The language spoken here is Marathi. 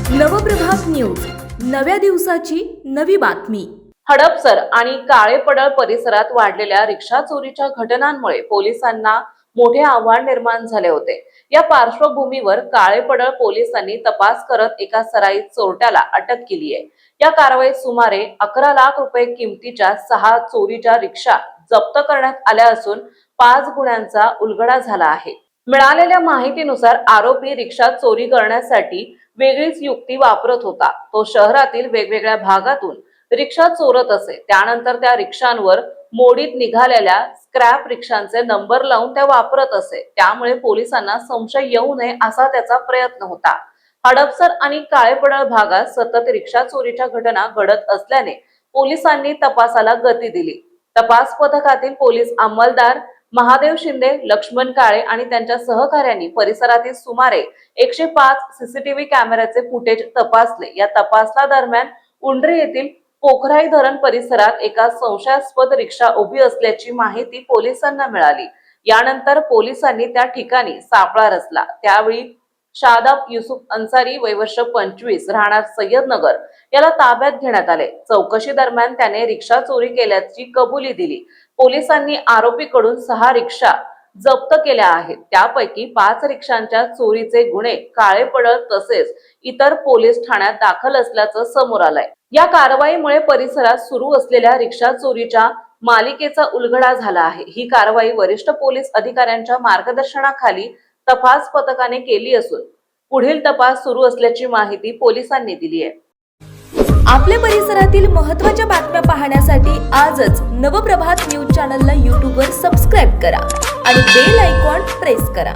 नवप्रभात न्यूज, नव्या दिवसाची नवी बातमी। हडपसर आणि काळेपडळ परिसरात वाढलेल्या रिक्षा चोरीच्या घटनांमुळे पोलिसांना मोठे आव्हान निर्माण झाले होते। या पार्श्वभूमीवर काळेपडळ पोलिसांनी तपास करत एका सराईत चोरट्याला अटक केली आहे। या कारवाईत सुमारे 11 लाख रुपये किमतीच्या 6 चोरीच्या रिक्षा जप्त करण्यात आल्या असून 5 गुन्ह्यांचा उलगडा झाला आहे। मिळालेल्या माहितीनुसार आरोपी रिक्षा चोरी करण्यासाठी वेगळीच युक्ती वापरत होता। तो शहरातील वेगवेगळ्या भागातून रिक्षा चोरत असे। त्यानंतर त्या रिक्षांवर मोडीत निघालेल्या स्क्रॅप रिक्षांचे नंबर लावून त्या वापरत असे। त्यामुळे पोलिसांना संशय येऊ नये असा त्याचा प्रयत्न होता। हडपसर आणि काळेपडळ भागात सतत रिक्षा चोरीच्या घटना घडत असल्याने पोलिसांनी तपासाला गती दिली। तपास पथकातील पोलीस अंमलदार महादेव शिंदे, लक्ष्मण काळे आणि त्यांच्या सहकाऱ्यांनी परिसरातील सुमारे 105 सीसीटीव्ही कॅमेऱ्याचे फुटेज तपासले। या तपासादरम्यान उंडरी येथील पोखराई धरण परिसरात एका संशयास्पद रिक्षा उभी असल्याची माहिती पोलिसांना मिळाली। यानंतर पोलिसांनी त्या ठिकाणी सापळा रचला। त्यावेळी शादाब युसुफ अन्सारी वय वर्ष 25 राहणार सय्यदनगर याला ताब्यात घेण्यात आले। चौकशी दरम्यान त्याने रिक्षा चोरी केल्याची कबुली दिली। पोलिसांनी आरोपीकडून 6 रिक्षा जप्त केल्या आहेत। त्यापैकी 5 रिक्षांच्या चोरीचे गुन्हे काळेपडळ तसेच इतर पोलीस ठाण्यात दाखल असल्याचं समोर आलंय। या कारवाईमुळे परिसरात सुरू असलेल्या रिक्षा चोरीच्या मालिकेचा उलगडा झाला आहे। ही कारवाई वरिष्ठ पोलीस अधिकाऱ्यांच्या मार्गदर्शनाखाली तपास पथकाने केली असून पुढील तपास सुरू असल्याची माहिती पोलिसांनी दिली आहे। आपल्या परिसरातील महत्त्वाच्या बातम्या पाहण्यासाठी आजच नवप्रभात न्यूज चॅनलला YouTube वर सबस्क्राइब करा आणि बेल आयकॉन प्रेस करा।